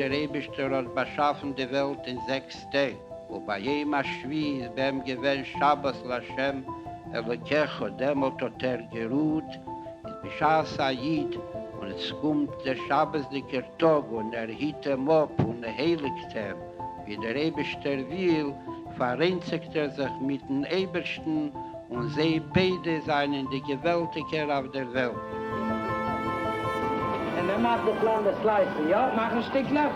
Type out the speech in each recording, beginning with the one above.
der Eibischter hat beschaffen die Welt in 6 Tagen. Und bei jedem Schwie ist beim Gewinn Shabbos Lashem, Elokecho, demot hat geruht, ist Bishas Ayid, und es kommt der Shabboslicher Tag, und hielt ihm ab und heiligt ihm. Wie der Eibischter will, vereinzigt sich mit den Ebersten, und sie beide seien die Gewaltiger auf der Welt. Und wir machen die kleine Slice, ja? Mach ein Stückchen.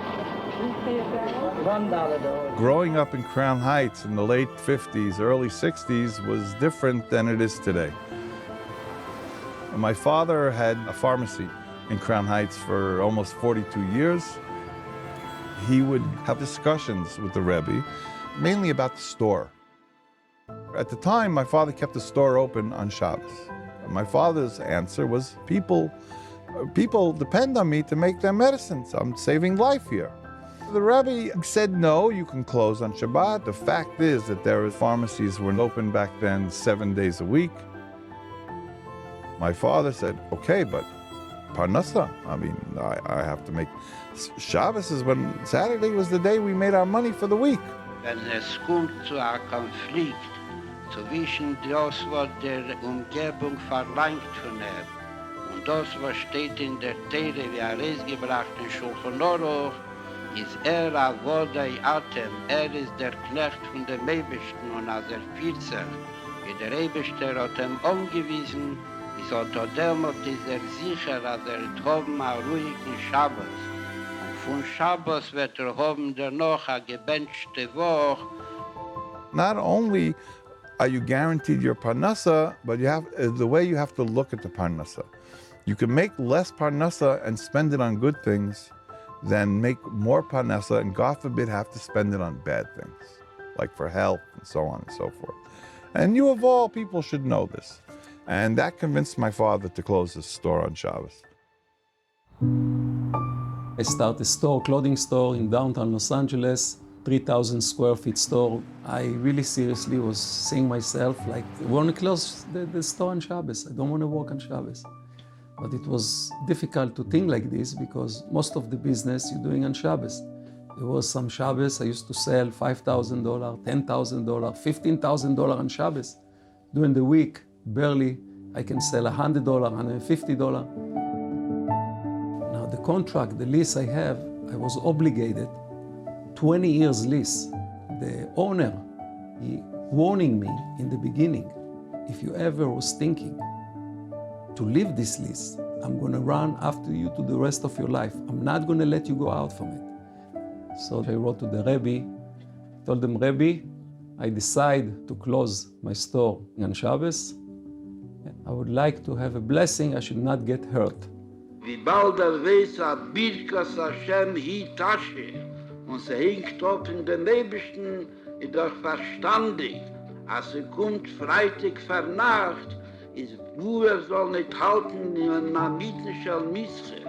Growing up in Crown Heights in the late 50s, early 60s was different than it is today. My father had a pharmacy in Crown Heights for almost 42 years. He would have discussions with the Rebbe, mainly about the store. At the time, my father kept the store open on Shabbos. My father's answer was, people depend on me to make their medicines. I'm saving life here. The Rebbe said, no, you can close on Shabbat. The fact is that pharmacies were open back then 7 days a week. My father said, okay, but Parnassa, I mean, I have to make... Shabbos is Saturday was the day we made our money for the week. Wenn es kommt zu einem Konflikt zwischen das, was der Umgebung verlangt von ihm, und das, was steht in der Teire, wie rausgebracht in Shulchan Aruch, ist Avodai Atem, ist der Knecht von dem Eibischten, und als fühlt sich, wie der Eibischter hat ihm angewiesen, ist sicher, dass haben einen ruhigen Schabbos. Von Shabbos wird haben noch eine gebenchte Woche. Not only are you guaranteed your parnassa, but the way you have to look at the parnassa. You can make less parnassa and spend it on good things than make more parnassa and, God forbid, have to spend it on bad things, like for health and so on and so forth. And you of all people should know this. And that convinced my father to close his store on Shabbos. I started a store, clothing store in downtown Los Angeles, 3,000 square feet store. I really seriously was saying myself, like, I want to close the store on Shabbos. I don't want to work on Shabbos. But it was difficult to think like this because most of the business you're doing on Shabbos. There was some Shabbos I used to sell $5,000, $10,000, $15,000 on Shabbos. During the week, barely I can sell $100, $150. Now the contract, the lease I have, I was obligated 20 years lease. The owner, he warning me in the beginning, if you ever was thinking to leave this lease, I'm gonna run after you to the rest of your life. I'm not gonna let you go out from it. So I wrote to the Rebbe, told them, Rebbe, I decide to close my store on Shabbos. I would like to have a blessing, I should not get hurt. Wie bald weiß, Birkas Hashem hi Tasche, und sie hängt auf in den Eibischten, ist doch verstandig, als sie kommt Freitag vernacht, ist soll nicht halten in einer mietlichen Misse.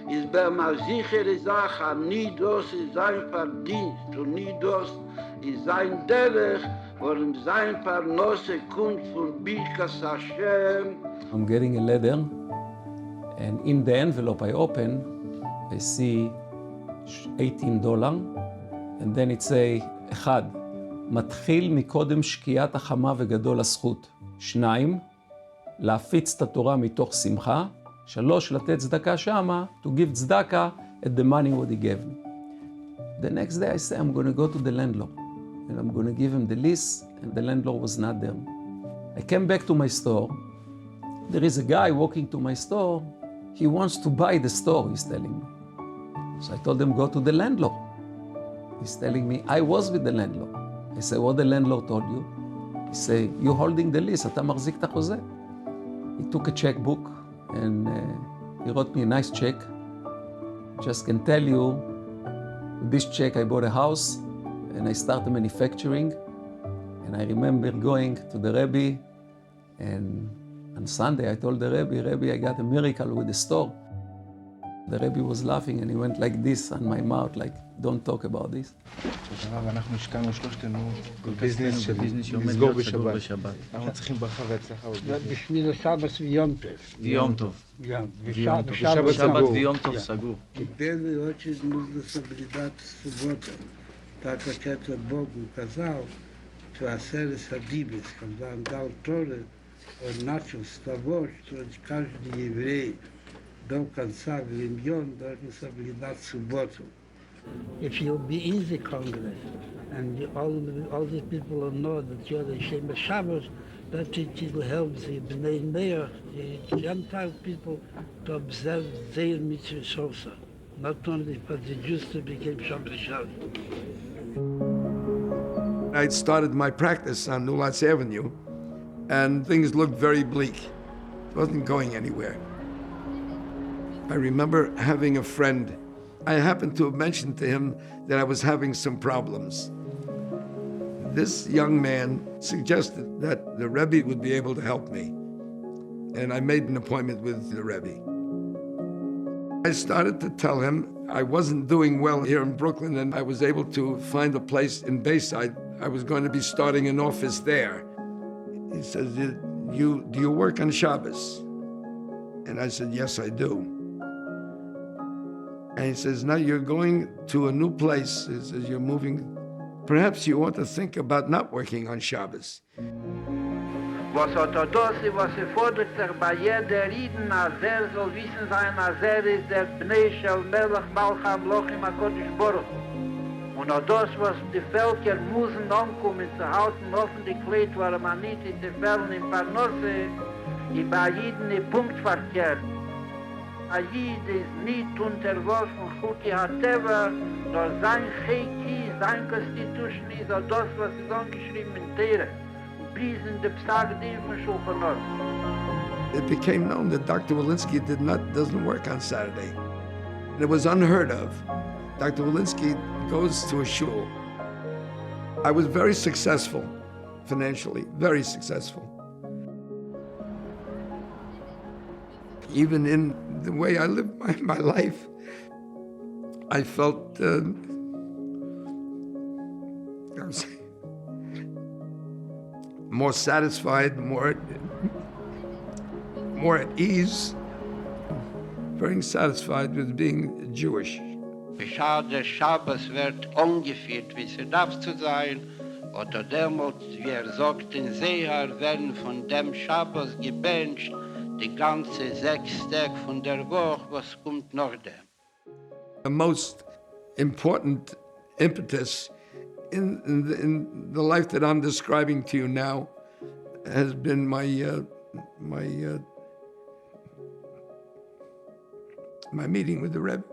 Ist bei einer sichere Sache, nie das ist sein Verdienst und nie das ist sein Derech, worum sein Parnasse kommt von Birkas Hashem. I'm getting a letter, and in the envelope I open, I see $18, and then it say, 1. מתחיל מקודם שקיעת החמה וגדול הזכות. 2. להפיץ את התורה מתוך שמחה. 3. לתת צדקה שמה, to give צדקה at the money what he gave me. The next day I say, I'm going to go to the landlord, and I'm going to give him the lease, and the landlord was not there. I came back to my store. There is a guy walking to my store. He wants to buy the store, he's telling me. So I told him, go to the landlord. He's telling me, I was with the landlord. I said, what the landlord told you? He said, you're holding the lease, אתה מחזיק את החוזה. He took a checkbook and he wrote me a nice check. Just can tell you, with this check I bought a house and I started manufacturing. And I remember going to the Rebbe, and on Sunday I told the Rebbe, I got a miracle with the store. The Rebbe was laughing and he went like this on my mouth, like, don't talk about this. הרב, אנחנו השקענו שלושתנו בביזנס של לסגור בשבת. אנחנו צריכים ברכה והצלחה בביזנס. בשביל השבת ויום טוב. ויום טוב. ושבת שבת ויום טוב סגור. В первую очередь нужно соблюдать субботу. Так как это Бог указал, что Асерес Хадибис, когда он дал Торы, он начал с того, что каждый еврей до конца времен должен соблюдать субботу. If you'll be in the Congress and all these people will know that you're the Shem Shabbos, that it will help the Bnei Meir, the Gentile people, to observe their mitzvahs also. Not only for the Jews to become Shem Shabbos. I started my practice on Nulatz Avenue, and things looked very bleak. It wasn't going anywhere. I remember having a friend. I happened to have mentioned to him that I was having some problems. This young man suggested that the Rebbe would be able to help me, and I made an appointment with the Rebbe. I started to tell him I wasn't doing well here in Brooklyn, and I was able to find a place in Bayside. I was going to be starting an office there. He says, do you work on Shabbos? And I said, yes, I do. And he says, now you're going to a new place. He says, you're moving. Perhaps you want to think about not working on Shabbos. Was orthodoxy, was fordert sich bei jeder Rieden, als soll wissen sein, als ist der Bnei Shel Melech Malcham Lochim HaKodesh Baruch Hu. Und auch das, was die Völker müssen ankommen, zu halten, hoffentlich leid, war man nicht in den Fällen in Parnasse, bei jedem Punkt verkehrt. A Jid ist nicht unterworfen, Chuki HaTeva, nur sein Cheiki, sein Constitution ist auch das, was ist angeschrieben in Tere. Und bis in der Psagdim von Shulchan Aruch. It became known that Dr. Walensky doesn't work on Saturday. It was unheard of. Dr. Walensky goes to a shul. I was very successful financially, very successful. Even in the way I lived my life, I felt more satisfied, more at ease, very satisfied with being Jewish. Beschau der Schabbos wird angeführt, wie sie darf zu sein, oder demut, wie sagt, in Seher werden von dem Schabbos gebencht, die ganze 6 Tage von der Woche, was kommt nach dem. The most important impetus in the life that I'm describing to you now has been my meeting with the Rebbe.